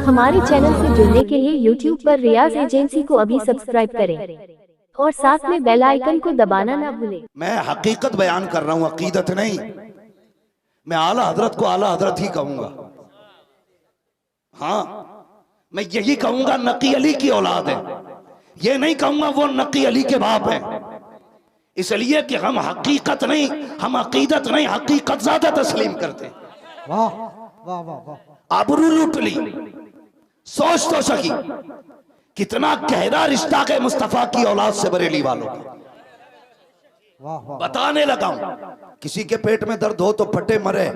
हमारे चैनल से जुड़ने के लिए YouTube पर रियाज एजेंसी को अभी सब्सक्राइब करें और साथ में बेल आइकन को दबाना ना भूलें। मैं हकीकत बयान कर रहा हूँ, अकीदत नहीं। मैं आला हजरत को आला हजरत ही कहूंगा। हाँ, मैं यही कहूंगा नकी अली की औलाद है, ये नहीं कहूंगा वो नकी अली के बाप है। इसलिए कि हम हकीकत नहीं, हम अकीदत नहीं, हकीकत ज्यादा तस्लीम करते हैं। वाह वाह वाह वाह। आबरू लूट ली, सोच तो सकी कितना गहरा रिश्ता है मुस्तफा की औलाद से बरेली वालों का। वाह वाह। बताने लगा हूं, किसी के पेट में दर्द हो तो फटे मरे,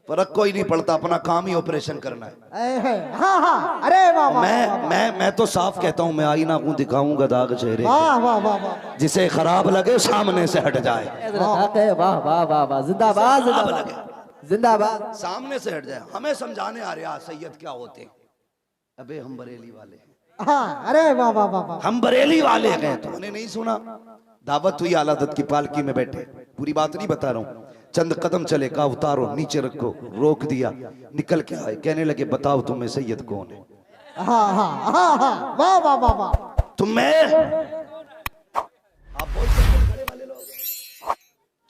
फर्क कोई नहीं पड़ता, अपना काम ही ऑपरेशन करना है। हाँ हाँ, अरे वाह वाह। मैं तो साफ कहता हूं, मैं आईना को दिखाऊंगा दाग चेहरे, वाह वाह वाह वाह। जिसे खराब लगे सामने से हट जाए। वाह वाह वाह वाह, जिंदाबाद जिंदाबाद, जिंदाबाद। सामने से हट जाए। हमें समझाने आ रहा सैयद क्या होते हैं। अबे हम बरेली वाले हैं। हाँ, अरे वाह वाह वाह वाह। हम बरेली वाले हैं, तुमने नहीं सुना? दावत हुई आला हज़रत की पालकी में बैठे, पूरी बात नहीं बता रहा हूं। चंद कदम चले, कहा उतारो, नीचे रखो, रोक दिया, निकल के आए, कहने लगे बताओ तुम्हें सैयद कौन है? हाँ हाँ हाँ हाँ, वाह वाह वाह वाह। तुम्हें, आप बोल सकते हैं खड़े वाले लोग,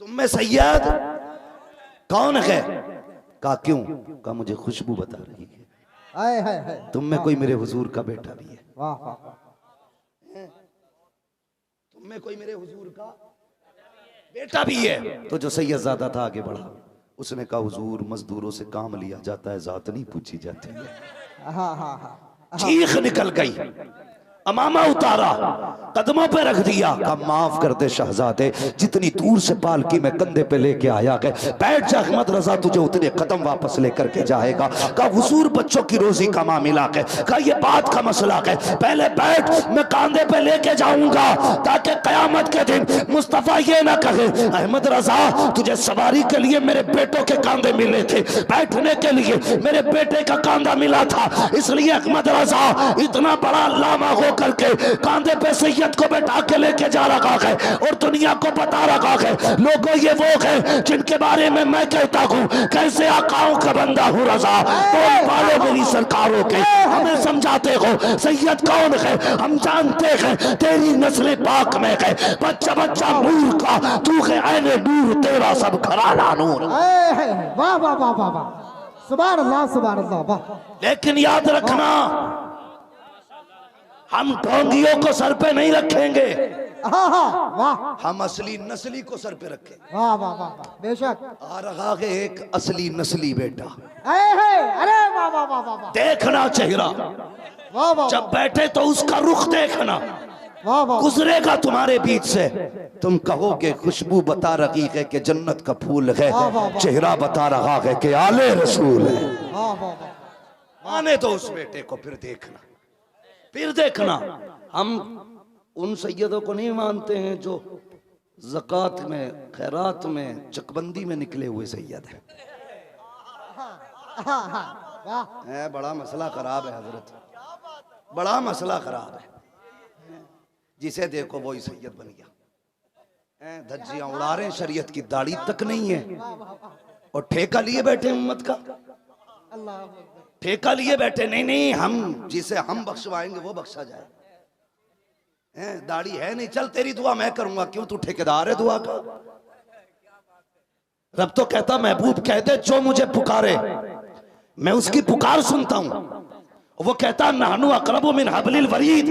तुम्हें सैयद कौन है? कहा क्यों? कहा मुझे खुशबू बता रही है हाय हाय हाय। तुम में कोई मेरे हुजूर का बेटा भी है। वाह वाह। तुम में कोई मेरे हुजूर का बेटा भी है। तो जो सैयदजादा था आगे बढ़ा, उसने कहा हुजूर मजदूरों से काम लिया जाता है, जात नहीं पूछी जाती है। हाँ हाँ हाँ। चीख निकल गई, अमामा उतारा, कदमों पे रख दिया, कहा माफ कर दे शहजादे, जितनी दूर से पालकी में कंधे पे लेके आया गए, बैठ जा, अहमद रजा तुझे उतने कदम वापस लेकर के जाएगा। कहा हुजूर बच्चों की रोजी का मामला है। कहा ये बात का मसला है, पहले बैठ, मैं कंधे पे लेके जाऊंगा ताकि कयामत के दिन मुस्तफा ये ना कहे अहमद रजा तुझे सवारी के लिए मेरे बेटों के कांधे मिले थे, बैठने के लिए मेरे बेटे का कांधा मिला था, इसलिए अहमद रजा इतना बड़ा लामा हो करके कांधे पे सैयद को बैठा के लेके जा रहा है और दुनिया को बता रहा है लोगों ये वो है जिनके बारे में मैं कहता हूँ कैसे आकाओं का बंदा हूँ रजा, तो वालों मेरी सरकारों के हमें समझाते हो सैयद कौन है? हम जानते हैं तेरी नस्ल पाक में है, बच्चा बच्चा नूर का तू है, ऐने नूर तेरा सब घराना नूर। वाह वाह वाह वाह वाह, सुभान अल्लाह सुभान अल्लाह। वाह। लेकिन याद रखना, हम ढोंगियों को सर पे नहीं रखेंगे, हाँ हाँ वाह। हम असली नस्ली को सर पे रखेंगे। वाह वाह वाह वाह, बेशक। आ रहा है एक असली नस्ली बेटा, अरे वाह वाह वाह वाह वाह। देखना चेहरा, वाह वाह। जब बैठे तो उसका रुख देखना, वाह वाह। गुजरेगा तुम्हारे बीच से, तुम कहोगे खुशबू बता रही है कि जन्नत का फूल है, चेहरा बता रहा है कि आले रसूल है। वाह वाह वाह। आने दो उस बेटे को, फिर देखना, फिर देखना। हम उन सैयदों को नहीं मानते हैं जो ज़कात में, खैरात में, चकबंदी में निकले हुए सैयद हैं। बड़ा मसला खराब है हजरत, बड़ा मसला खराब है। जिसे देखो वही सैयद बन गया, धज्जियां उड़ा रहे, शरीयत की दाढ़ी तक नहीं है और ठेका लिए बैठे उम्मत का, ठेका लिए बैठे। नहीं नहीं, हम जिसे हम बख्शवाएंगे वो बख्शा जाए। दाढ़ी है नहीं, चल तेरी दुआ मैं करूंगा, क्यों तू ठेकेदार है दुआ का? रब तो कहता महबूब कहते जो मुझे पुकारे मैं उसकी पुकार सुनता हूं, वो कहता नानू अकरबु मिन हबलिल वरीद,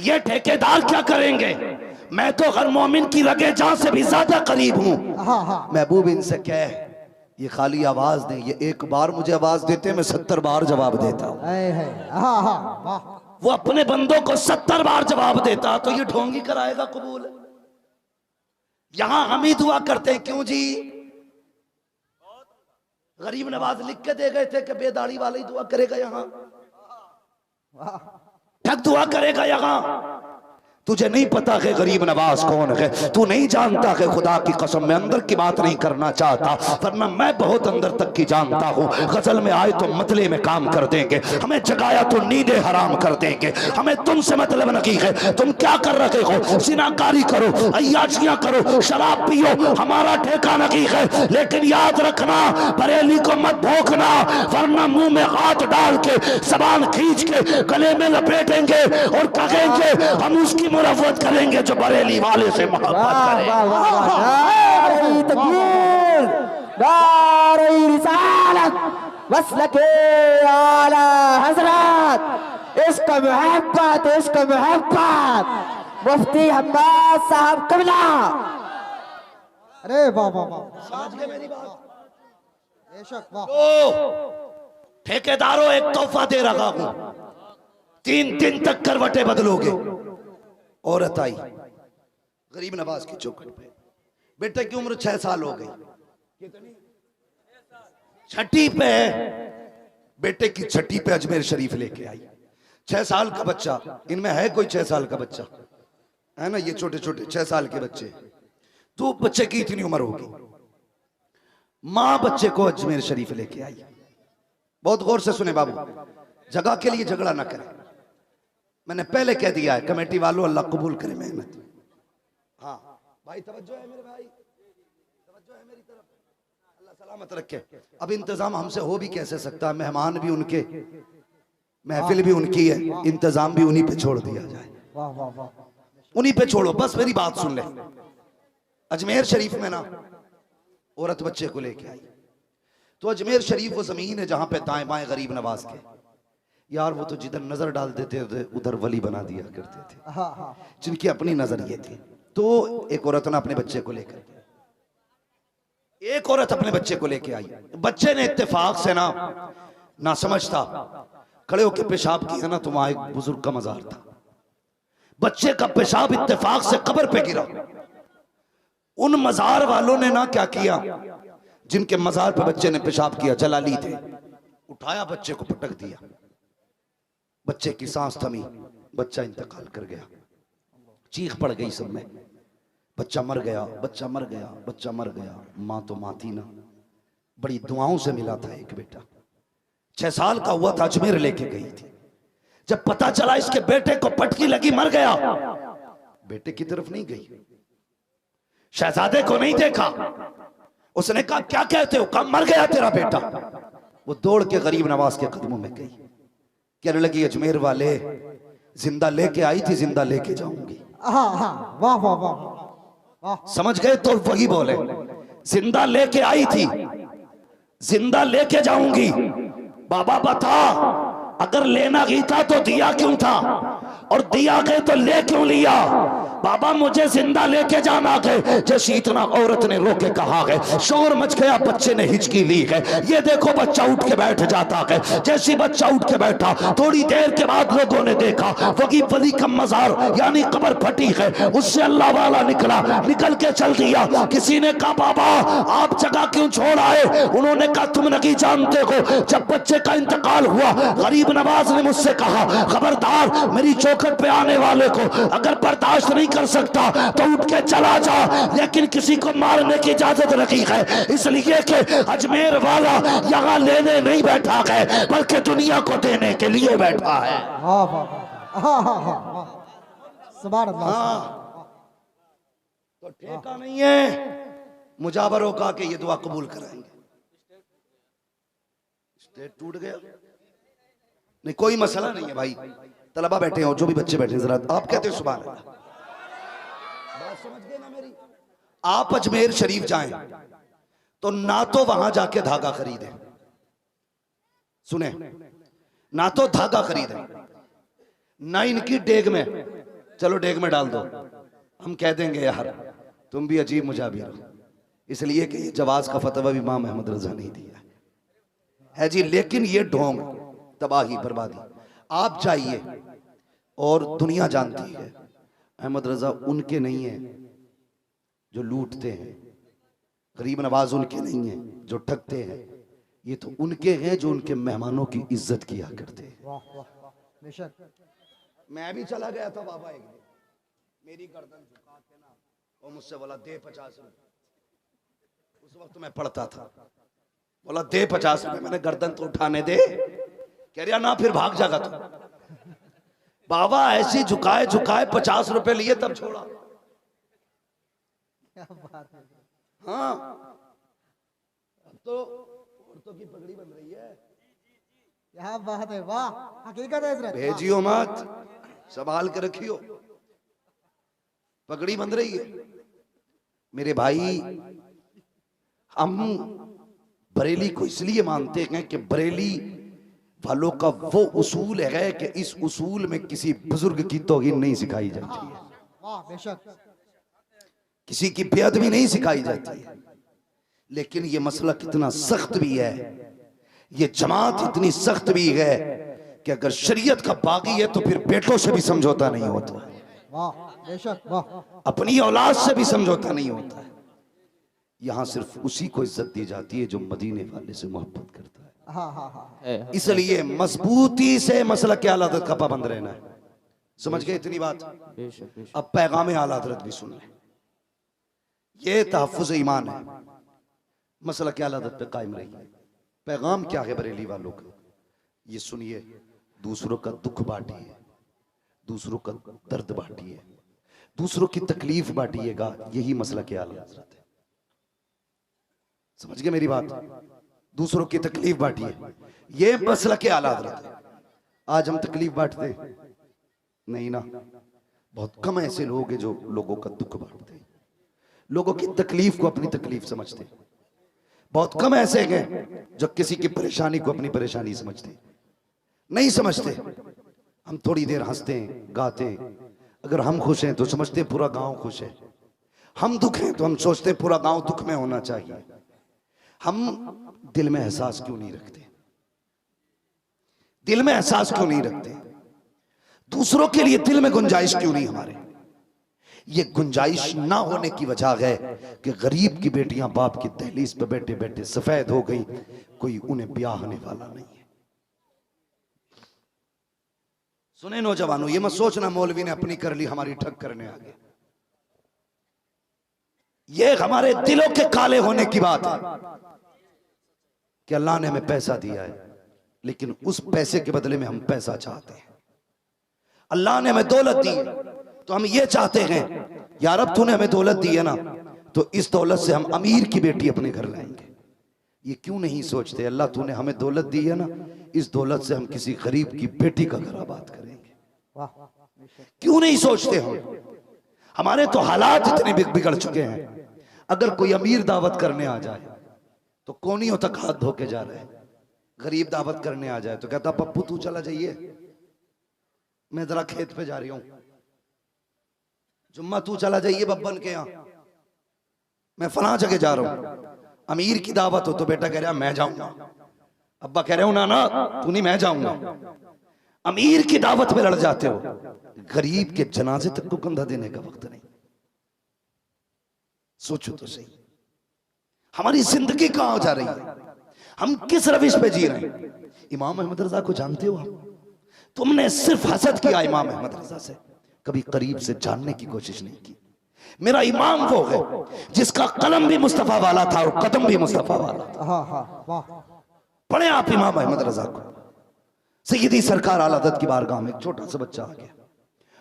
ये ठेकेदार क्या करेंगे, मैं तो हर मोमिन की रगे जान से भी ज्यादा करीब हूं। महबूब इनसे कह ये खाली आवाज दे, ये एक बार मुझे आवाज देते मैं 70 बार जवाब देता हूं। वो अपने बंदों को 70 बार जवाब देता, तो ये ढोंगी कराएगा कबूल? यहां हम ही दुआ करते हैं, क्यों जी? गरीब नवाज लिख के दे गए थे कि बेदाढ़ी वाला ही दुआ करेगा, यहां ठग दुआ करेगा, यहां तुझे नहीं पता कि गरीब नवाज कौन है, तू नहीं जानता कि खुदा की कसम मैं अंदर की बात नहीं करना चाहता, वरना मैं बहुत अंदर तक की जानता हूँ। गजल में आए तो मतले में काम कर देंगे, हमें जगाया तो नींदें हराम कर देंगे, हमें तुमसे मतलब नहीं है तुम क्या कर रहे हो, सिनाकारी करो, अय्याशियां करो, शराब पियो, हमारा ठेका नहीं है। लेकिन याद रखना बरेली को मत भोंकना, वरना मुंह में हाथ डाल के जबान खींच के गले में लपेटेंगे और कहेंगे हम उसकी मुरव्वत करेंगे जो बरेली वाले से मोहब्बत करे। नारे तकबीर, नारे रिसालत, मसलके आला हज़रत, इश्क मोहब्बत, इश्क मोहब्बत, मुफ्ती अब्बास साहब कबला। अरे वाह वाह वाह, समझ गए मेरी बात? बेशक वाह। ठेकेदारों एक तोहफा दे रहा हूं, 3 दिन तक करवटें बदलोगे। औरत आई गरीब नवाज की चौखट पे, बेटे की उम्र 6 साल हो गई, छठी पे, बेटे की छठी पे अजमेर शरीफ लेके आई। 6 साल का बच्चा, इनमें है कोई 6 साल का बच्चा? है ना, ये छोटे छोटे 6 साल के बच्चे। तो बच्चे की इतनी उम्र होगी, मां बच्चे को अजमेर शरीफ लेके आई। बहुत गौर से सुने बाबू, जगह के लिए झगड़ा ना करें। मैंने पहले कह दिया है, कमेटी वालों अल्लाह कबूल करे मेहनत। हाँ भाई, तवज्जो है मेरे भाई, तवज्जो है मेरी तरफ, अल्लाह सलामत रखे। अब इंतजाम हमसे हो भी कैसे सकता है, मेहमान भी उनके, महफिल भी उनकी है, इंतजाम भी उन्हीं पे छोड़ दिया जाए। वाह वाह वाह, उन्हीं पे छोड़ो। बस मेरी बात सुन ले। अजमेर शरीफ में ना औरत बच्चे को लेके आई, तो अजमेर शरीफ वो जमीन है जहां पे दाएं बाएं गरीब नवाज के यार, वो तो जिधर नजर डाल देते थे उधर वली बना दिया करते थे, हाँ हाँ, जिनकी अपनी नजर ये थी। तो एक औरत ने अपने बच्चे को लेकर, एक औरत अपने बच्चे को लेके आई। बच्चे ने इत्तेफाक से ना समझता खड़े होकर पेशाब किया ना, तो वहां एक बुजुर्ग का मजार था। बच्चे का पेशाब इत्तेफाक से कब्र पे गिरा। उन मजार वालों ने ना क्या किया, जिनके मजार पे बच्चे ने पेशाब किया, जलाली थे, उठाया बच्चे को पटक दिया। बच्चे की सांस थमी, बच्चा इंतकाल कर गया। चीख पड़ गई सब में, बच्चा मर गया, बच्चा मर गया, बच्चा मर गया। मां तो मां थी ना, बड़ी दुआओं से मिला था एक बेटा, 6 साल का हुआ था, अजमेर लेके गई थी। जब पता चला इसके बेटे को पटकी लगी, मर गया, बेटे की तरफ नहीं गई, शहजादे को नहीं देखा। उसने कहा क्या कहते हो, कब मर गया तेरा बेटा। वो दौड़ के गरीब नवाज के कदमों में गई, कहने लगी अजमेर वाले, जिंदा लेके आई थी, जिंदा लेके जाऊंगी। हाँ हाँ, वाह वाह वाह वाह, समझ गए? तो वही बोले, जिंदा लेके आई थी, जिंदा लेके जाऊंगी। बाबा बता, अगर लेना ही था तो दिया क्यों था, और दिया गए तो ले क्यों लिया। बाबा मुझे जिंदा लेके जाना गए। जैसी इतना औरत ने रोके कहा है, शोर मच गया, बच्चे ने हिचकी ली है। ये देखो बच्चा उठ के बैठ जाता है। जैसी बच्चा उठ के बैठा, थोड़ी देर के बाद लोगों ने देखा वही वली का मजार यानी कब्र फटी है, उससे अल्लाह वाला निकला, निकल के चल दिया। किसी ने कहा बाबा आप जगह क्यों छोड़ आए। उन्होंने कहा तुम नहीं जानते हो, जब बच्चे का इंतकाल हुआ, गरीब नवाज ने मुझसे कहा खबरदार मेरी चौखट पे आने वाले को अगर बर्दाश्त नहीं कर सकता तो उठ के चला जा, लेकिन किसी को मारने की इजाजत नहीं है। इसलिए कि अजमेर वाला यहाँ लेने नहीं बैठा है, बल्कि दुनिया को देने के लिए बैठा है। वाह वाह वाह, हाँ हाँ हाँ, सुभान अल्लाह। तो ठेका नहीं है मुजावरों का कि ये दुआ कबूल कराएंगे। स्टेट टूट गया नहीं, कोई मसला नहीं है भाई। तलबा बैठे हो, जो भी बच्चे बैठे, जरा आप कहते हो सुभान अल्लाह, बात समझ गए ना मेरी। आप अजमेर शरीफ जाएं तो ना तो वहां जाके धागा खरीदे, सुने, ना तो धागा खरीदे, ना इनकी डेग में, चलो डेग में डाल दो, हम कह देंगे यार तुम भी अजीब मुजाबिर हो, इसलिए कि ये जवाज का फतवा भी इमाम अहमद रजा नहीं दिया है जी। लेकिन ये ढोंग, तबाही, बर्बादी, आप जाइए और दुनिया जानती है अहमद रजा उनके नहीं है जो लूटते हैं, गरीब नवाज उनके नहीं है जो ठगते हैं, ये तो उनके हैं जो उनके मेहमानों की इज्जत किया करते हैं। वाह वाह वाह, बेशक। मैं भी चला गया था बाबा एक दिन, मेरी गर्दन झुका के ना वो मुझसे बोला दे 50 रुपए। उस वक्त मैं पढ़ता था। बोला दे 50 रुपए। मैंने गर्दन तो उठाने दे। कह रहा ना फिर भाग जाएगा तू। बाबा ऐसी झुकाए झुकाए 50 रुपए लिए तब छोड़ा। क्या बात है, हाँ अब तो औरतों की पगड़ी बन रही है। क्या बात है, वाह हकीकत है हजरत। भेजियो मत, संभाल के रखियो, पगड़ी बंध रही है। मेरे भाई हम बरेली को इसलिए मानते हैं कि बरेली वालों का वो उसूल है कि इस उसूल में किसी बुजुर्ग की तौहीन नहीं सिखाई जाती है, वाह बेशक, किसी की बेअदबी नहीं सिखाई जाती है। लेकिन ये मसला कितना सख्त भी है, ये जमात इतनी सख्त भी है कि अगर शरीयत का बागी है तो फिर बेटों से भी समझौता नहीं होता, वाह बेशक, वाह अपनी औलाद से भी समझौता नहीं होता है। यहां सिर्फ उसी को इज्जत दी जाती है जो मदीने वाले से मोहब्बत करता है। हाँ हाँ हाँ, इसलिए मजबूती से मसला के आला हज़रत का पाबंद रहना है। समझ गए इतनी बात? अब पैगाम आला हज़रत भी सुन लें। ये तहफ़्फ़ुज़ ईमान है, मसला के आला हज़रत पे कायम रहिए। पैगाम क्या है बरेली वालों का, ये सुनिए। दूसरों का दुख बांटिए, दूसरों का दर्द बांटिए, दूसरों की तकलीफ बांटिएगा, यही मसला के आला हज़रत है। समझ गए मेरी बात? दूसरों की तकलीफ बांटिए, ये मसला के आला हज़रत है। आज हम तकलीफ बांटते नहीं ना, बहुत कम ऐसे लोग हैं जो लोगों का दुख बांटते हैं, लोगों की तकलीफ को अपनी तकलीफ समझते। बहुत कम ऐसे हैं जो किसी की परेशानी को अपनी परेशानी समझते, नहीं समझते। हम थोड़ी देर हंसते हैं, गाते हैं, अगर हम खुश हैं तो समझते हैं पूरा गांव खुश है। हम दुख हैं तो हम सोचते हैं पूरा गांव दुख में होना चाहिए। हम दिल में एहसास क्यों नहीं रखते? दिल में एहसास क्यों नहीं रखते? दूसरों के लिए दिल में गुंजाइश क्यों नहीं हमारे? ये गुंजाइश ना होने की वजह है कि गरीब की बेटियां बाप की दहलीज पे बैठे बैठे सफेद हो गई, कोई उन्हें ब्याहने वाला नहीं है। सुने नौजवानों, ये मत सोचना मौलवी ने अपनी कर ली, हमारी ठग करने आ गए। ये हमारे दिलों के काले होने की बात है कि अल्लाह ने हमें पैसा दिया है, लेकिन उस पैसे के बदले में हम पैसा चाहते हैं। अल्लाह ने हमें दौलत दी तो हम ये चाहते हैं यार अब तूने हमें दौलत दी है ना, तो इस दौलत से हम अमीर की बेटी अपने घर लाएंगे। ये क्यों नहीं सोचते अल्लाह तूने हमें दौलत दी है ना, इस दौलत से हम किसी गरीब की बेटी का घर आबाद करेंगे। क्यों नहीं सोचते हम? हमारे तो हालात इतने बिगड़ चुके हैं, अगर कोई अमीर दावत करने आ जाए तो कोनियों तक हाथ धो के जा रहे हैं। गरीब दावत करने आ जाए तो कहता पप्पू तू चला जाइए, मैं जरा खेत पे जा रही हूं। जुम्मा तू चला जाइए बब्बन के यहाँ, मैं फलां जगह जा रहा हूं। अमीर की दावत हो तो बेटा कह रहा मैं जाऊंगा, अब्बा कह रहे हो ना ना तू नहीं मैं जाऊंगा। अमीर की दावत में लड़ जाते हो, गरीब के जनाजे तक को कंधा देने का वक्त नहीं। सोचो तो सही, हमारी जिंदगी कहां जा रही है? हम किस रविश पे जी रहे हैं? इमाम अहमद रजा को जानते हो आप? तुमने सिर्फ हसद किया इमाम अहमद रजा से, कभी करीब से जानने की कोशिश नहीं की। मेरा इमाम वो है जिसका कलम भी मुस्तफा वाला था और कदम भी मुस्तफा वाला था। हाँ हाँ वाह, पढ़े आप इमाम अहमद रजा को। सैयदी सरकार आला हज़रत की बारगाह में एक छोटा सा बच्चा आ गया,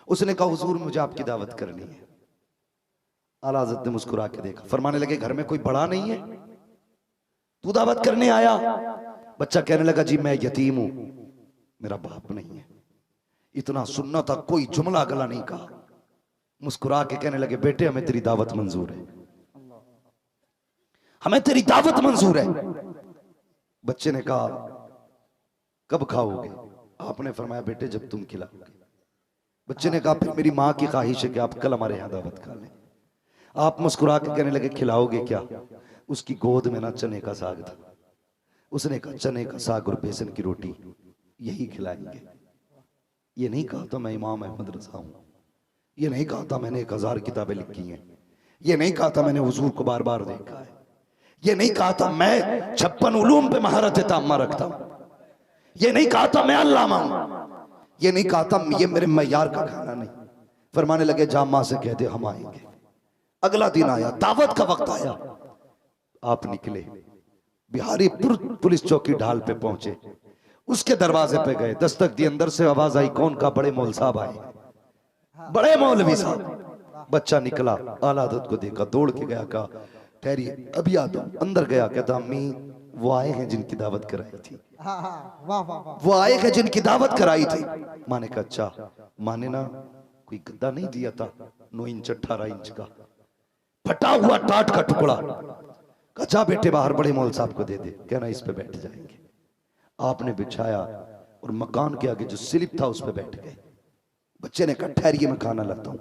उसने कहा हुजूर मुझे आपकी दावत करनी है। आला हज़रत ने मुस्कुरा के देखा, फरमाने लगे घर में कोई बड़ा नहीं है, तू दावत करने आया? बच्चा कहने लगा जी मैं यतीम हूं, मेरा बाप नहीं है। इतना सुनना था, कोई जुमला गला नहीं कहा। मुस्कुरा के कहने लगे बेटे हमें तेरी दावत मंजूर है, हमें तेरी दावत मंजूर है। बच्चे ने कहा कब खाओगे? आपने फरमाया बेटे जब तुम खिलाओगे। बच्चे ने कहा फिर मेरी माँ की ख्वाहिश है कि आप कल हमारे यहाँ दावत खा लें। आप मुस्कुरा के कहने लगे खिलाओगे क्या? उसकी गोद में ना चने का साग था, उसने कहा चने का साग और बेसन की रोटी यही खिलाएंगे। ये नहीं कहा था मैं इमाम अहमद रजा हूं, ये नहीं कहा था मैंने 1000 किताबें लिखी हैं, ये नहीं कहा था मैंने हुजूर को बार बार देखा है, ये नहीं कहा था मैं 56 उलूम पे महारत ताम्मा रखता हूं, ये नहीं कहा था मैं अल्लामा हूं, ये नहीं कहा था ये मेरे मयार का खाना नहीं। फरमाने लगे जा मां से कह दे हम आएंगे। अगला दिन आया, दावत का वक्त आया, आप निकले, बिहारी पुलिस चौकी ढाल पे पहुंचे, उसके दरवाजे पे गए, दस्तक दी, अंदर से आवाज आई कौन का? बड़े मौल साहब आए, बड़े मौलवी साहब। बच्चा निकला, आला हज़रत को देखा, दौड़ के गया, कहा ठहरिए अभी आता हूं। अंदर गया, कहता अम्मी वो आए हैं जिनकी दावत कराई थी, वो आए हैं जिनकी दावत कराई थी। माँ ने कहा अच्छा। माँ ने ना कोई गद्दा नहीं दिया था 9 इंच 18 इंच का फटा हुआ टाट का टुकड़ा, कहा बेटे बाहर बड़े मौल साहब को दे दे, कहना इस पे बैठ जाएंगे। आपने बिछाया और मकान के आगे जो स्लिप था उस पे बैठ गए। बच्चे ने कहा ठहरिए मैं खाना लाता हूं।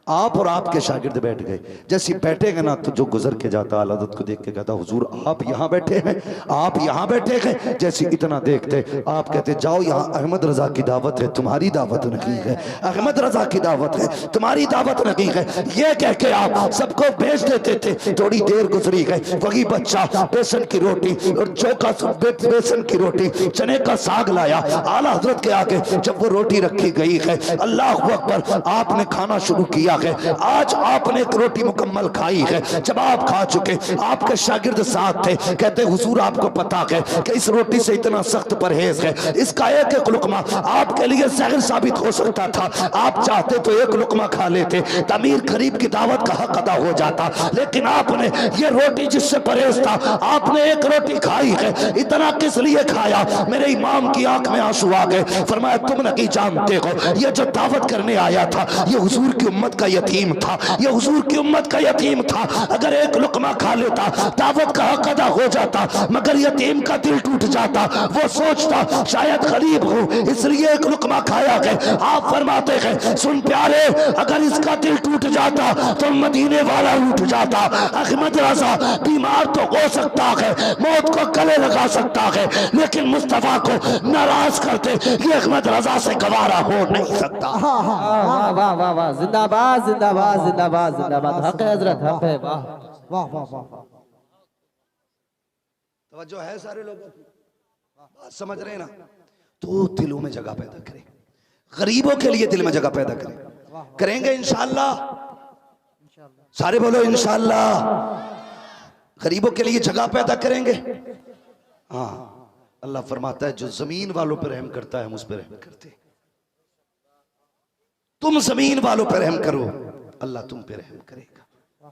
आप और आपके शागिर्द बैठ गए। जैसे बैठेंगे ना तो जो गुजर के जाता आला हज़रत को देख के कहता हुजूर आप यहाँ बैठे हैं, आप यहाँ बैठे हैं। जैसे इतना देखते आप कहते जाओ यहाँ अहमद रजा की दावत है, तुम्हारी दावत नहीं है, अहमद रजा की दावत है, तुम्हारी दावत नहीं है। ये कह के आप सबको भेज देते थे। थोड़ी देर गुजरी गई, वही बच्चा बेसन की रोटी और चौका बेसन की रोटी चने का साग लाया आला हज़रत के आगे। जब वो रोटी रखी गई है, अल्लाह अकबर, आपने खाना शुरू किया है। आज आपने एक रोटी मुकम्मल खाई है। जब आप खा चुके, आपके शागिर्द साथ थे, कहते हुजूर आपको पता है कि इस रोटी से इतना सख्त परहेज है, इसका एक एक लुकमा आपके लिए जहर साबित हो सकता था। आप चाहते तो एक लुकमा खा लेते, अमीर गरीब की दावत का हक अदा हो जाता, लेकिन आपने ये रोटी जिससे परहेज था, आपने एक रोटी खाई है। इतना किस लिए खाया? मेरे इमाम की आंख में आंसू आ गए। फरमाया तुम नहीं जानते हो, ये जो दावत करने आया था ये हुजूर की उम्मत का यतीम था, ये हुजूर की उम्मत का यतीम था। अगर एक लुकमा खा लेता दावत का हक अदा हो जाता, मगर यतीम का दिल टूट जाता। वो सोचता शायद गरीब हो इसलिए एक लुकमा खाया है। आप फरमाते हैं सुन प्यारे, अगर इसका दिल टूट जाता तो मदीने वाला उठ जाता। अहमद रजा बीमार तो हो सकता है, मौत को गले लगा सकता है, लेकिन मुस्तफा को नाराज करते ये अहमद रजा से गवारा हो नहीं सकता। वाह वाह वाह वाह, जिंदाबाद जिंदाबाद जिंदाबाद जिंदाबाद, हक है हजरत, हक है। वाह वाह वाह वाह। तवज्जो है सारे लोगों की, बात समझ रहे हैं ना? तो दिलों में जगह पैदा करें, गरीबों के लिए दिल में जगह पैदा करें। करेंगे इंशाअल्लाह, सारे बोलो इंशाअल्लाह। गरीबों के लिए जगह पैदा करेंगे। हाँ, अल्लाह फरमाता है जो जमीन वालों पर रहम करता है हम उस पर रहम करते हैं। तुम जमीन वालों पर रहम करो, अल्लाह तुम पे रहम करेगा।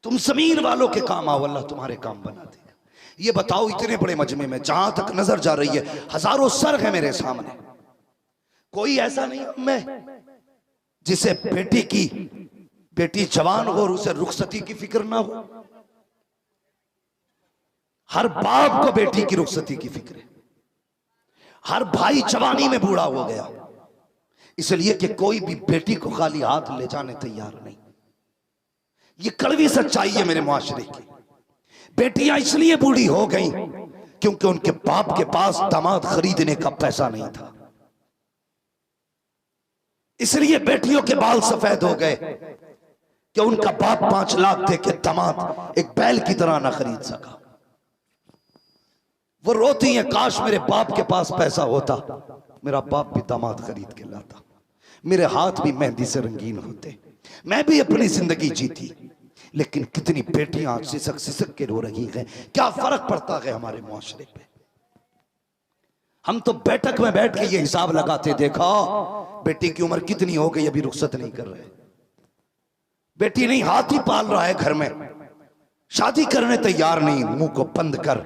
तुम जमीन वालों के काम आओ, अल्लाह तुम्हारे काम बना देगा। ये बताओ इतने बड़े मजमे में जहां तक नजर जा रही है हजारों सर है मेरे सामने, कोई ऐसा नहीं मैं जिसे बेटी जवान हो और उसे रुखसती की फिक्र ना हो। हर बाप को बेटी की रुखसती की फिक्र है। हर भाई जवानी में बूढ़ा हो गया, इसलिए कि कोई भी बेटी को खाली हाथ ले जाने तैयार नहीं। ये कड़वी सच्चाई है मेरे मुआशरे की। बेटियां इसलिए बूढ़ी हो गई क्योंकि उनके बाप के पास दामाद खरीदने का पैसा नहीं था। इसलिए बेटियों के बाल सफेद हो गए कि उनका बाप 5 लाख दे के दामाद एक बैल की तरह ना खरीद सका। वो रोती हैं काश मेरे बाप के पास पैसा होता, मेरा बाप भी दामाद खरीद के लाता, मेरे हाथ भी मेहंदी से रंगीन होते, मैं भी अपनी जिंदगी जीती। लेकिन कितनी बेटियां आज सिसक सिसक के रो रही हैं। क्या फर्क पड़ता है हमारे मुआशरे पे? हम तो बैठक में बैठ के ये हिसाब लगाते, देखा बेटी की उम्र कितनी हो गई अभी रुखसत नहीं कर रहे। बेटी नहीं हाथी पाल रहा है घर में, शादी करने तैयार नहीं। मुंह को बंद कर,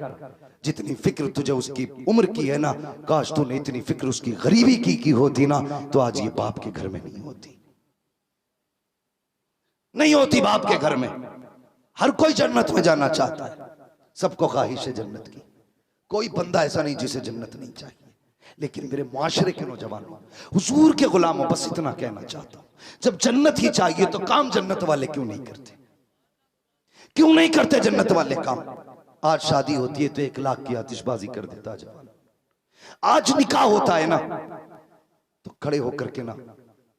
जितनी फिक्र तुझे उसकी उम्र की है ना, काश तूने इतनी फिक्र उसकी गरीबी की होती ना, तो आज ये बाप के घर में नहीं होती, नहीं होती बाप के घर में। हर कोई जन्नत में जाना चाहता है, सबको ख्वाहिश है जन्नत की। कोई बंदा ऐसा नहीं जिसे जन्नत नहीं चाहिए। लेकिन मेरे मुआशरे के नौजवानों, हुजूर के गुलामों, बस इतना कहना चाहता हूं, जब जन्नत ही चाहिए तो काम जन्नत वाले क्यों नहीं करते? क्यों नहीं करते जन्नत वाले काम? आज शादी होती है तो 1 लाख की आतिशबाजी कर देता जवान। आज निकाह होता है ना तो खड़े होकर के ना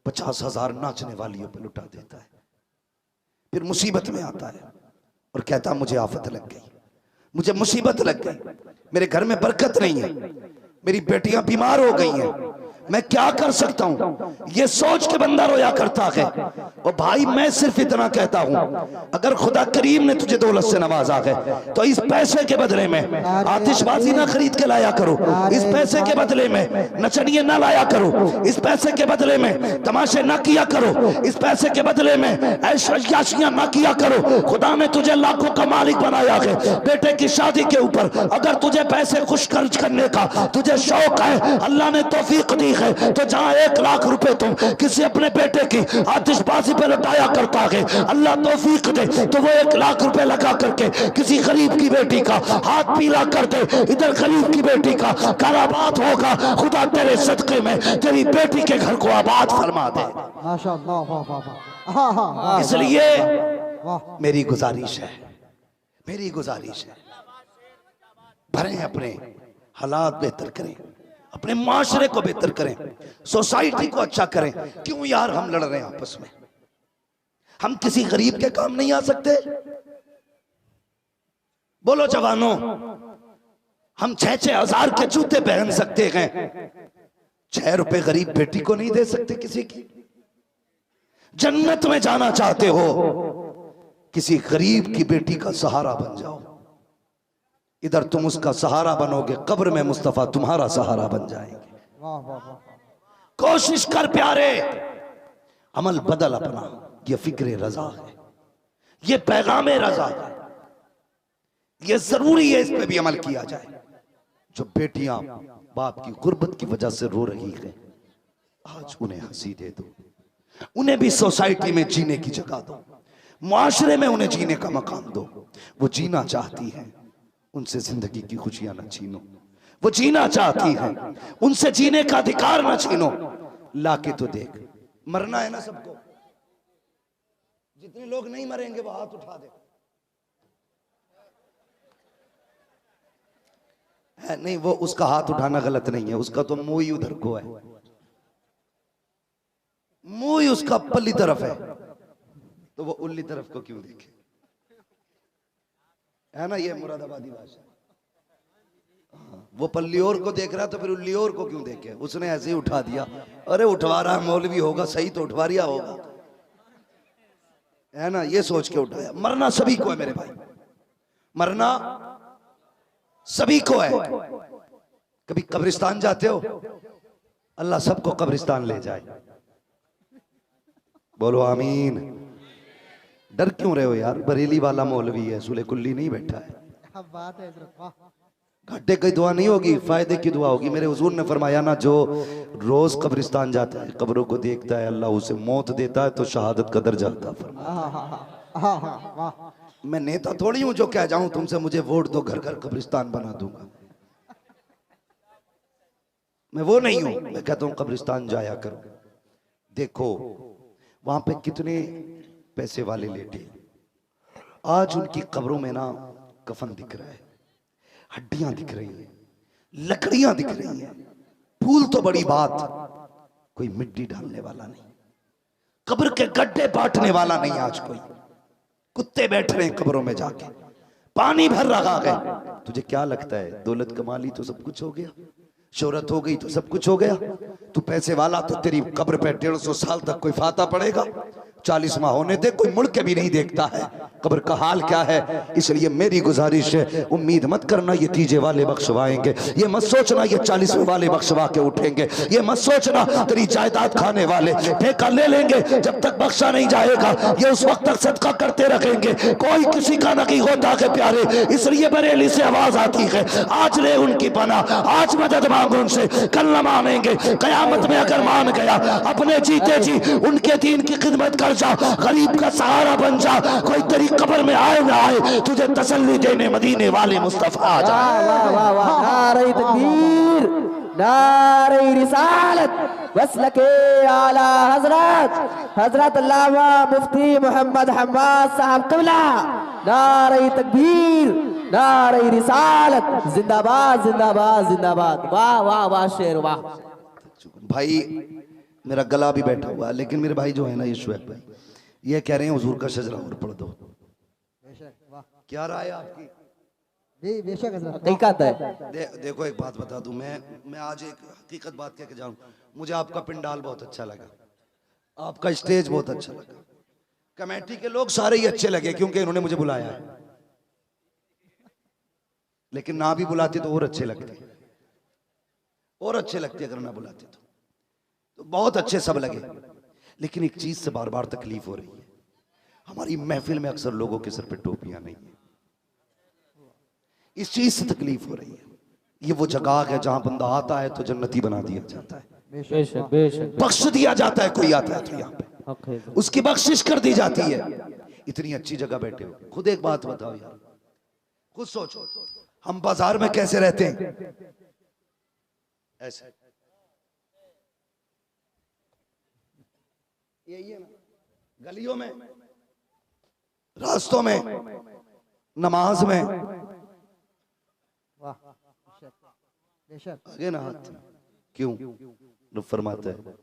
50,000 नाचने वालियों पर लुटा देता है। फिर मुसीबत में आता है और कहता मुझे आफत लग गई, मुझे मुसीबत लग गई, मेरे घर में बरकत नहीं है, मेरी बेटियां बीमार हो गई हैं, मैं क्या कर सकता हूँ, ये सोच के बंदा रोया करता है। और भाई मैं सिर्फ इतना कहता हूँ, अगर खुदा करीम ने तुझे दौलत से नवाजा है तो इस पैसे के बदले में आतिशबाजी ना खरीद के लाया करो, इस पैसे के बदले में नचनिए ना लाया करो, इस पैसे के बदले में तमाशे ना किया करो, इस पैसे के बदले में ऐशयाशियां ना किया करो। खुदा ने तुझे लाखों का मालिक बनाया है। बेटे की शादी के ऊपर अगर तुझे पैसे खुश खर्च करने का तुझे शौक है, अल्लाह ने तौफीक दी है, तो जहां 1 लाख रुपए तुम किसी अपने बेटे की आतिशबाजी पे लुटाया करता है, अल्लाह तौफीक दे तो वो 1 लाख रुपए लगा करके किसी गरीब की बेटी का हाथ पीला कर दे, इधर गरीब की बेटी का घर आबाद होगा। खुदा तेरे सदके में तेरी बेटी के घर को आबाद फरमा दे। माशाअल्लाह, वाह वाह वाह, हाँ हाँ हाँ, इसलिए वाह, मेरी गुजारिश है, मेरी गुजारिश है, भरें अपने हालात बेहतर करें, अपने माशरे को बेहतर करें, सोसाइटी को अच्छा करें। क्यों यार हम लड़ रहे हैं आपस में? हम किसी गरीब के काम नहीं आ सकते? बोलो जवानों, हम 6-6 हजार के जूते पहन सकते हैं, 6 रुपए गरीब बेटी को नहीं दे सकते किसी की? जन्नत में जाना चाहते हो, किसी गरीब की बेटी का सहारा बन जाओ। इधर तुम उसका सहारा बनोगे, कब्र में मुस्तफा तुम्हारा सहारा बन जाएंगे। वाह वाह वाह, कोशिश कर प्यारे, अमल बदल अपना। ये फिक्र रजा है, ये पैगाम रजा है, ये जरूरी है, इस पे भी अमल किया जाए। जो बेटियां बाप की गुर्बत की वजह से रो रही है, आज उन्हें हंसी दे दो, उन्हें भी सोसाइटी में जीने की जगह दो, मुआशरे में उन्हें जीने का मकाम दो। वो जीना चाहती है, उनसे जिंदगी की खुशियां न छीनो। वो जीना चाहती है, उनसे जीने का अधिकार न छीनो। लाके तो देख, मरना है ना सबको। जितने लोग नहीं मरेंगे वो हाथ उठा दे। है नहीं, वो उसका हाथ उठाना गलत नहीं है, उसका तो मुंह ही उधर को है, मुंह ही उसका पल्ली तरफ है, तो वो उल्ली तरफ को क्यों देखे? है ना, ये मुरादाबादी भाषा। वो पल्ली और को देख रहा तो फिर उल्ली और को क्यों देखे? उसने ऐसे ही उठा दिया। अरे उठवा रहा मौलवी होगा, सही तो उठवा रिया होगा, है ना, ये सोच के उठाया। मरना सभी को है मेरे भाई, मरना सभी को है। कभी कब्रिस्तान जाते हो? अल्लाह सबको कब्रिस्तान ले जाए। बोलो आमीन। डर क्यों रहे हो यार? बरेली वाला मौलवी है, सूले कुल्ली नहीं बैठा है। क्या बात है हजरत, वाह। घाटे की दुआ नहीं होगी, फायदे की दुआ होगी। मेरे हुजूर ने फरमाया ना, जो रोज कब्रिस्तान जाता है, कब्रों को देखता है, अल्लाह उसे मौत देता है तो शहादत का दर्जा अता फरमाता है। हाँ हाँ वाह। मैं नेता थोड़ी हूं जो कह जाऊं तुमसे मुझे वोट दो, घर घर कब्रिस्तान बना दूंगा। मैं वो नहीं हूं। मैं कहता हूं कब्रिस्तान जाया करो, देखो वहां पे कितने पैसे वाले लेटे। आज उनकी कब्रों में ना कफन दिख रहा है, हड्डियां दिख रही हैं, लकड़ियां दिख रही हैं, फूल तो बड़ी बात, कोई मिट्टी डालने वाला नहीं, कब्र के गड्ढे बांटने वाला नहीं। आज कोई कुत्ते बैठ रहे हैं कब्रों में जाके, पानी भर रहा है। तुझे क्या लगता है दौलत कमा ली तो सब कुछ हो गया? शोहरत हो गई तो सब कुछ हो गया? तू पैसे वाला तो तेरी कब्र पे 150 साल तक कोई फाता पड़ेगा। 40 माह होने दे, कोई मुड़ के भी नहीं देखता है कब्र का हाल क्या है। इसलिए मेरी गुजारिश है, उम्मीद मत करना ये तीजे वाले बख्शवाएंगे, ये मत सोचना ये 40वें वाले बख्शवा के उठेंगे, ये मत सोचना तेरी जायदाद खाने वाले ठेका ले लेंगे जब तक बख्शा नहीं जाएगा, ये उस वक्त तक सदका करते रखेंगे। कोई किसी का नहीं होता है प्यारे। इसलिए बरेली से आवाज आती है, आज ले उनकी पना, आज मदद मांगो उनसे, कल न मानेंगे। कयामत में अगर मान गया, अपने जीते जी उनके दीन की खिदमत कर जा, गरीब का सहारा बन जा। कोई तेरी कब्र में आए ना आए, तुझे तसल्ली देने मदीने वाले मुस्तफा आ जाए। वाह वाह वाह, नारे तकबीर, नारे रिसालत, वसलके आला हजरत हजरत अल्लामा मुफ्ती मोहम्मद हम्माद साहब क़िबला। नारे तकबीर, नारे रिसालत, जिंदाबाद जिंदाबाद जिंदाबाद। वाह वाह वाह शेर वाह। भाई मेरा गला भी बैठा हुआ है, लेकिन मेरे भाई जो है ना ये शुएब भाई, ये कह रहे हैं हुजूर का शजरा और पढ़ दो। क्या राय है आपकी? बेशक हजरत। हकीकत है। देखो एक बात बता दूं, मैं आज एक हकीकत बात कह के जाऊं। मुझे आपका पिंडाल बहुत अच्छा लगा, आपका स्टेज बहुत अच्छा लगा, कमेटी के लोग सारे ही अच्छे लगे क्योंकि इन्होंने मुझे बुलाया है, लेकिन ना भी बुलाते तो और अच्छे लगते, और अच्छे लगते अगर ना बुलाते तो बहुत अच्छे सब लगे। लेकिन एक चीज से बार बार तकलीफ हो रही है, हमारी महफिल में अक्सर लोगों के सर पे टोपियां नहीं है, इस चीज से तकलीफ हो रही है। ये वो जगह है जहां बंदा आता है तो जन्नती बना दिया जाता है, बेशक बेशक बख्श दिया जाता है। कोई आता है तो यहाँ पे उसकी बख्शिश कर दी जाती है। इतनी अच्छी जगह बैठे हो, खुद एक बात बताओ यार, खुद सोचो, हम बाजार में कैसे रहते हैं? ऐसे यही है ना, गलियों में, रास्तों में, नमाज में, वाह बेशक। आगे ना हाथ क्यों? रब फरमाता है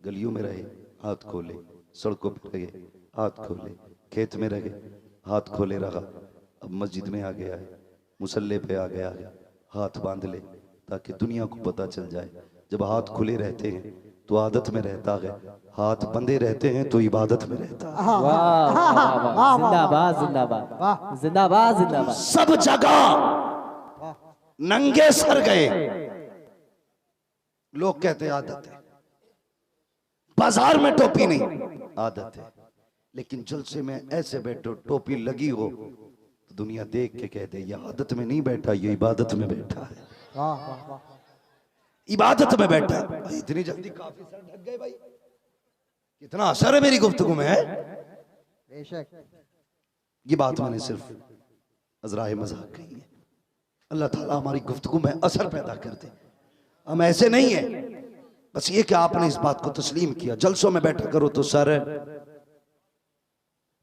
गलियों में रहे हाथ खोले, सड़कों पर रहे हाथ खोले, खेत में रहे हाथ खोले रहा, अब मस्जिद में आ गया है, मुसल्ले पे आ गया है, हाथ बांध ले ताकि दुनिया को पता चल जाए। जब हाथ खुले रहते हैं तो आदत में रहता है, हाथ बंधे रहते हैं तो इबादत में रहता है। जिंदाबाद जिंदाबाद जिंदाबाद जिंदाबाद। सब जगह नंगे सर गए, लोग कहते हैं आदत है, बाजार में टोपी नहीं आदत है, लेकिन जलसे में ऐसे बैठो टोपी लगी हो तो दुनिया देख के कहते ये आदत में नहीं बैठा, ये इबादत में बैठा है, वाह वाह वाह। इबादत में बैठा है। भाई इतनी जल्दी काफी सर ढक गए भाई, कितना असर है मेरी गुफ्तगू में है। बेशक ये बात मैंने सिर्फ अजराए मजाक कही है, अल्लाह ताला हमारी गुफ्तगू में असर पैदा कर दे। हम ऐसे नहीं है, बस ये कि आपने इस बात को तस्लीम किया। जलसों में बैठा करो तो सर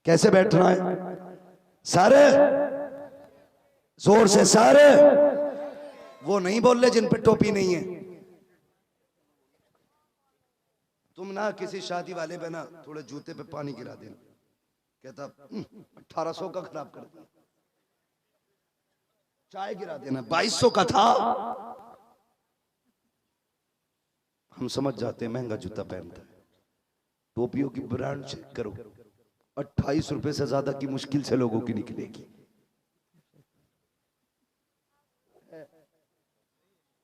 कैसे बैठना है? सर जोर से, सर वो नहीं बोल रहे जिन पे टोपी नहीं है। तुम ना किसी शादी वाले पे ना थोड़े जूते पे पानी गिरा देना, कहता 1800 का खराब कर दिया, चाय गिरा देना 2200 का था। हम समझ जाते हैं महंगा जूता पहनता है। टोपियों की ब्रांड चेक करो, 28 रुपए से ज्यादा की मुश्किल से लोगों की निकलेगी।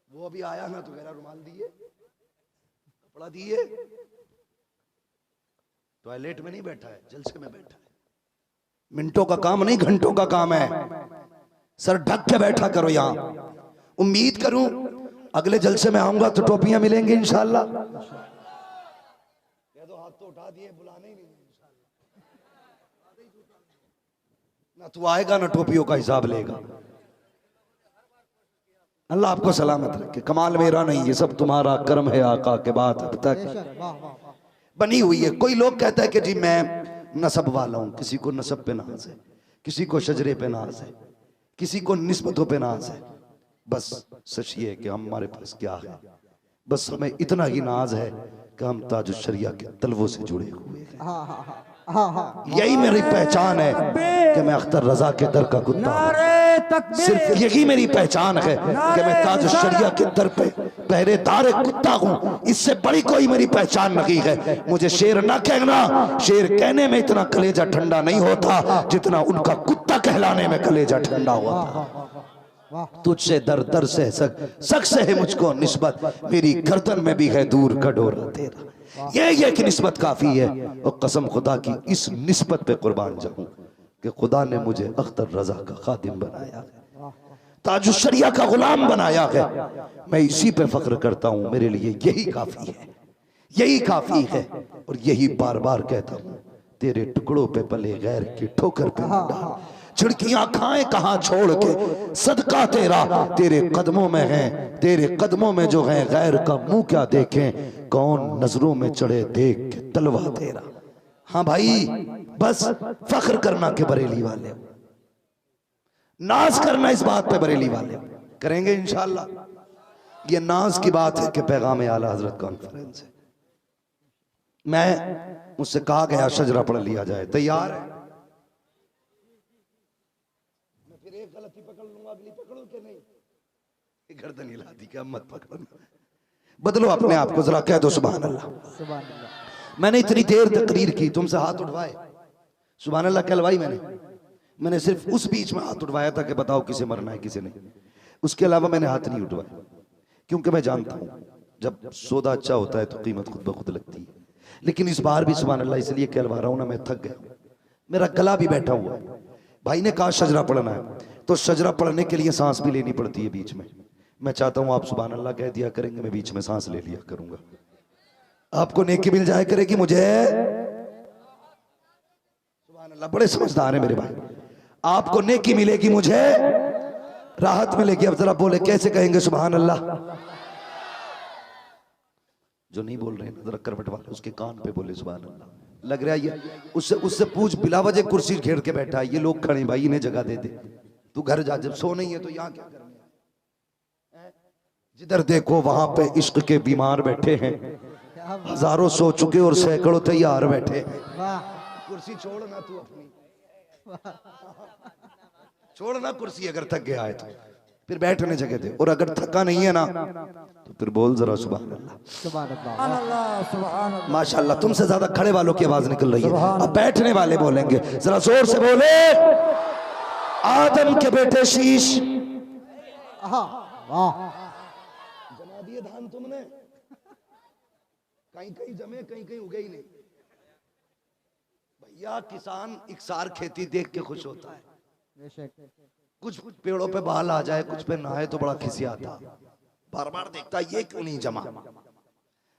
वो अभी आया ना तो मेरा रुमाल दिए, कपड़ा दिए, टॉयलेट में नहीं बैठा है, जलसे में बैठा है। मिनटों का काम नहीं घंटों का काम है। सर ढक के बैठा करो यहां। उम्मीद करूं अगले जलसे में आऊंगा तो टोपियां मिलेंगी इंशाल्लाह। कह दो हाथ तो उठा दिए, बुलाने ही नहीं ना, तू आएगा ना टोपियों का हिसाब लेगा। अल्लाह आपको सलामत रखे। कमाल मेरा नहीं, ये सब तुम्हारा कर्म है आका के बाद अब तक बनी हुई है। कोई लोग कहता है कि जी मैं नसब वाला हूं, किसी को नसब पे नाज है, किसी को शजरे पे नाज है, किसी को निस्बतों पे नाज है। बस सच ये है कि हमारे पास क्या है, बस हमें इतना ही नाज है कि हम ताजुश शरिया के तलवों से जुड़े हुए हैं। यही मेरी पहचान है कि मैं अख्तर रजा के दर का कुत्ता हूं। सिर्फ यही मेरी पहचान है कि मैं ताजुश शरिया के दर पे पहरेदार कुत्ता हूं। इससे बड़ी कोई मेरी पहचान नहीं है। मुझे शेर ना कहना, शेर कहने में इतना कलेजा ठंडा नहीं होता जितना उनका कुत्ता कहलाने में कलेजा ठंडा हुआ था। तुझसे दर दर से सक से है मुझको निस्बत, मेरी गर्दन में भी है दूर का डोरा तेरा। ये कि निस्बत काफी है, और कसम खुदा की इस निस्बत पे कुर्बान जाऊं कि खुदा ने मुझे अख्तर रजा का खादिम बनाया है, ताजुश शरिया का गुलाम बनाया है। मैं इसी पे फख्र करता हूं। मेरे लिए यही काफी है, यही काफी है। और यही बार बार कहता हूं, तेरे टुकड़ों पे पले गैर की ठोकर पे न डाल, छिड़कियां खाएं कहां छोड़ के, सदका तेरा तेरे कदमों में है, तेरे कदमों में जो है गैर का मुंह क्या देखें, कौन नजरों में चढ़े देख के तलवा तेरा। हाँ भाई, बस फख्र करना के बरेली वाले, नाज करना इस बात पे बरेली वाले करेंगे इंशाल्लाह। ये नाज की बात है कि पैगाम आला हजरत कॉन्फ्रेंस है। मैं मुझसे कहा गया शजरा पढ़ लिया जाए, तैयार है? मैं फिर एक गलती पकड़ लूंगा, अगली पकड़ गर्दन हिला दी क्या मत पकड़ना। बदलो अपने आप को जरा, कह दो सुभान अल्लाह। सुभान अल्लाह। मैंने इतनी देर तकरीर की, तुमसे हाथ उठवाए, सुभान अल्लाह कहलवाई मैंने सिर्फ उस बीच में हाथ उठवाया था कि बताओ किसे मरना है किसे नहीं। उसके अलावा मैंने हाथ नहीं उठवाया, क्योंकि मैं जानता हूं जब सौदा अच्छा होता है तो कीमत खुद ब खुद लगती है। लेकिन इस बार भी सुभान अल्लाह इसलिए कहलवा रहा हूं ना, मैं थक गया, मेरा गला भी बैठा हुआ है। भाई ने कहा शजरा पढ़ना है, तो शजरा पढ़ने के लिए सांस भी लेनी पड़ती है बीच में। मैं चाहता हूं आप सुभान अल्लाह कह दिया करेंगे, मैं बीच में सांस ले लिया करूंगा, आपको नेकी मिल जाया करेगी मुझे। सुभान अल्लाह, बड़े समझदार है मेरे भाई, आपको नेकी मिलेगी मुझे राहत मिलेगी। अब जरा बोले कैसे कहेंगे सुभान अल्लाह। जो नहीं बोल रहे हैं जरा करवट वाले उसके कान पे बोले सुभान अल्लाह। लग रहा है ये उससे पूछ, बिला वजह कुर्सी घेर के बैठा है, ये लोग खड़े भाई इन्हें जगह दे दे, तू घर जा, जब सो नहीं है तो यहाँ क्या करना। जिधर देखो वहां पे इश्क के बीमार बैठे हैं, हजारों सो चुके और सैकड़ों तैयार बैठे हैं। कुर्सी छोड़ना तू अपनी, छोड़ना कुर्सी, अगर थक गया है तो फिर बैठने जगह दे, और अगर थका नहीं है ना तो फिर बोल जरा सुभान अल्लाह। सुभान अल्लाह। सुभान अल्लाह। माशाअल्लाह, तुमसे ज्यादा खड़े वालों की आवाज निकल रही है, अब बैठने वाले बोलेंगे, जरा जोर से बोले। आदम के बेटे शीश, वाह, जमा दिए धान तुमने, कहीं कहीं जमे कहीं कहीं उगे ही नहीं। भैया किसान इकसार खेती देख के खुश होता है, कुछ पेड़ों पे बाल आ जाए, कुछ पे ना आए तो बड़ा खिसियाता, बार बार देखता ये क्यों नहीं जमा।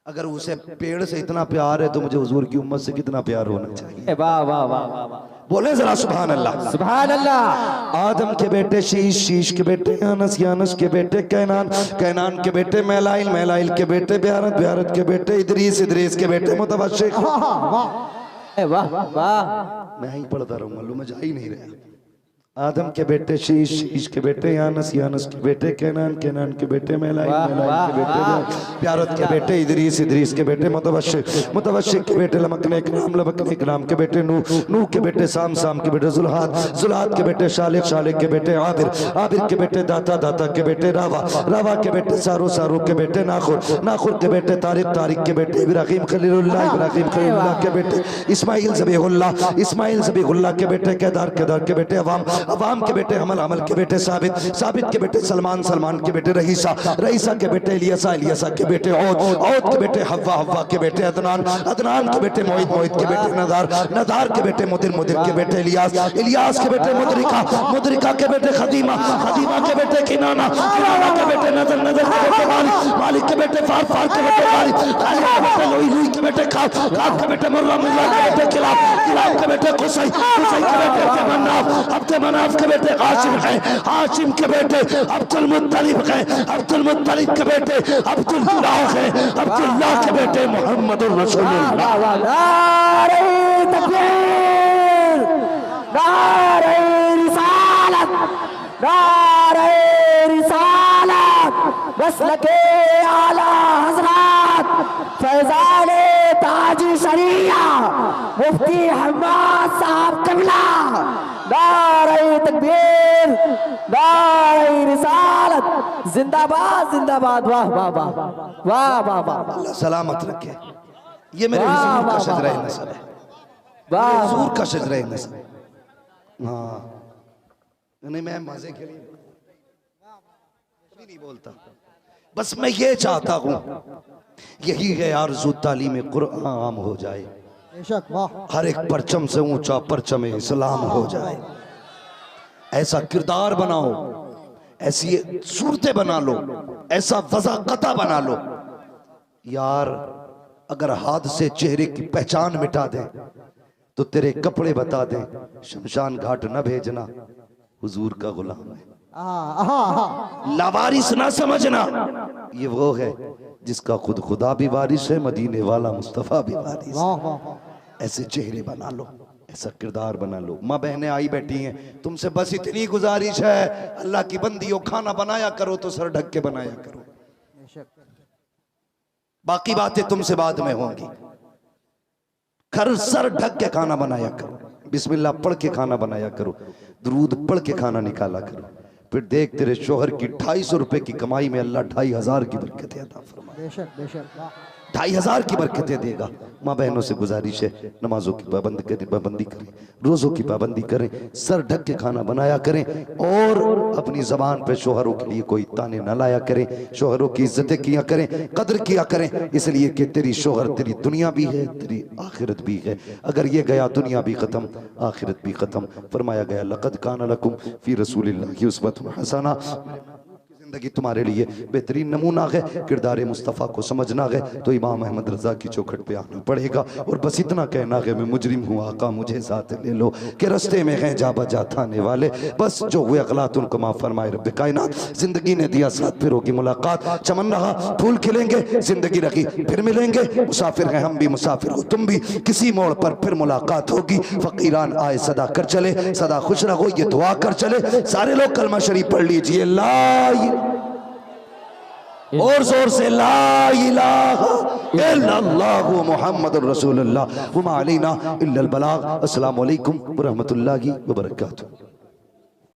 अगर उसे पेड़ से इतना प्यार है तो मुझे हुजूर की उम्मत से कितना प्यार होना चाहिए। वाह वाह वाह वाह वाह, बोले जरा सुभान अल्लाह। सुभान अल्लाह। आदम के बेटे शीश, शीश के बेटे यानस, यानस के बेटे कैनान, कैनान के बेटे मैलाइल, मैलाइल के बेटे ब्यारत, ब्यारत के बेटे इदरीस, इदरीस के बेटे मुतवशिक। वाह वाह वाह, मैं ही पढ़ता रहूंगा, लो मैं जा ही नहीं रहा। आदम के बेटे शीश, शीश के बेटे यानस, यानस के बेटे कैनान, कैनान के बेटे मैलाइल, मैलाइल के बेटे ब्यारत के बेटे इदरीस, इदरीस के बेटे मुतवशिक, मुतवशिक के बेटे लमकने के नाम, लमकने के नाम के बेटे नूह, नूह के बेटे साम, साम के बेटे जुल्हाद, जुल्हाद के बेटे शालिक, शालिक के बेटे आबिर, आबिर के बेटे दाता, दाता के बेटे रावा, रावा के बेटे सारू, सारू के बेटे नाखुर, नाखुर के बेटे तारिक, तारिक के बेटे इब्राहिम खलीलुल्लाह, इब्राहिम खलीलुल्लाह के बेटे इस्माइल ज़बीहुल्लाह, इस्माइल ज़बीहुल्लाह के बेटे केदार, केदार के बेटे अवाम, अवाम के बेटे हमल, हमल के बेटे साबित, साबित के बेटे सलमान, सलमान के बेटे रईसा, रईसा के बेटे इलियासा, इलियासा के बेटे औद, औद के बेटे हव्वा, हव्वा के बेटे अदनान, अदनान के बेटे मोहित, मोहित के बेटे नदार, नदार के बेटे मुदिर, मुदिर के बेटे इलियास, इलियास के बेटे मुदरिका, मुदरिका के बेटे खदीमा, खदीमा के बेटे किनाना, किनाना के बेटे नजर, नजर के बेटे मालिक, मालिक के बेटे फार, फार के बेटे गालिब, गालिब के बेटे लोई, लोई के बेटे खाब, खाब के बेटे मुर्रा, मुर्रा के बेटे किलाब, किलाब के बेटे कुसै, कुसै के बेटे अब्दुमनाफ, अब्दुमनाफ के बेटे हाशिम है, हाशिम के बेटे अब्दुल मुत्तलिब है, अब्दुल मुत्तलिब के बेटे अब्दुल्लाह है, अब्दुल्लाह के बेटे मोहम्मदुर रसूलुल्लाह। नारे तकबीर, नारे रिसालत, नारे रिसालत, मसलके आला हज़रत फैज़ाने ताजी शरिया मुफ्ती हम्माद साहब क़िबला। नारे तकबीर, नारे रिसालत, जिंदाबाद जिंदाबाद। वाह वाह वाह वाह वाह वाह, अल्लाह सलामत रखे। ये मेरे हुजूर का शजरा नस्ल है, वाह हुजूर का शजरा नस्ल। हाँ नहीं, मैं मजे के लिए कभी नहीं बोलता, बस मैं ये चाहता हूँ, यही है आरज़ू तालीम कुरान आम हो जाए, बेशक, वाह, हर एक परचम से ऊंचा परचम इस्लाम हो जाए। ऐसा किरदार बनाओ, ऐसी सूरतें बना लो, ऐसा वज़ाक़ता बना लो यार। अगर हाथ से चेहरे की पहचान मिटा दे तो तेरे कपड़े बता दे, शमशान घाट न भेजना, हुजूर का गुलाम है। लावारिस ना समझना, ये वो है जिसका खुद खुदा भी वारिस है, मदीने वाला मुस्तफा भी वारिस है। ऐसे चेहरे बना लो, ऐसा किरदार बना लो। माँ बहनें आई बैठी हैं, तुमसे बस इतनी गुजारिश है, अल्लाह की बंदियों खाना बनाया करो तो सर ढक के बनाया करो, बाकी बातें तुमसे बाद में होंगी। खर सर ढक के खाना बनाया करो, बिस्मिल्लाह पढ़ के खाना बनाया करो, दुरूद पढ़ के खाना निकाला करो, फिर देख तेरे शोहर की 250 रुपए की कमाई में अल्लाह 2500 की बरकतें अता फरमाए, बेशक बेशक वाह 2500 की बरकतें देगा। माँ बहनों से गुजारिश है, नमाजों की पाबंदी करें, रोज़ों की पाबंदी करें, सर ढक के खाना बनाया करें और अपनी ज़बान पे शोहरों के लिए कोई ताने न लाया करें, शोहरों की इज्जतें किया करें, कदर किया करें, इसलिए कि तेरी शोहर तेरी दुनिया भी है, तेरी आखिरत भी है। अगर ये गया दुनिया भी ख़त्म, आखिरत भी ख़त्म। फरमाया गया लक़द कान लकुम फ़ी रसूलिल्लाहि उस्वतुन हसना, जिंदगी तुम्हारे लिए बेहतरीन नमूना है। किरदार मुस्तफ़ा को समझना है तो इमाम अहमद रजा की चौखट पे आना पड़ेगा और बस इतना कहना है मैं मुजरिम हूँ आका मुझे साथ ले लो, कि रस्ते में हैं जा बजा थाने वाले, बस जो हुए अगलात उनको माफ फरमाए रब्बे कायनात। जिंदगी ने दिया साथ फिर होगी मुलाकात, चमन रहा फूल खिलेंगे, जिंदगी रखी फिर मिलेंगे, मुसाफिर हैं हम भी मुसाफिर हो तुम भी, किसी मोड़ पर फिर मुलाकात होगी। फकीरान आए सदा कर चले, सदा खुश रहो ये दुआ कर चले। सारे लोग कलमा शरीफ पढ़ लीजिए, ला और जोर से ला इलाहा इल्लल्लाहु मुहम्मदुर रसूलुल्लाह व मा अलैना इल्लल बलाग। अस्सलामु अलैकुम व रहमतुल्लाहि व बरकातुहू।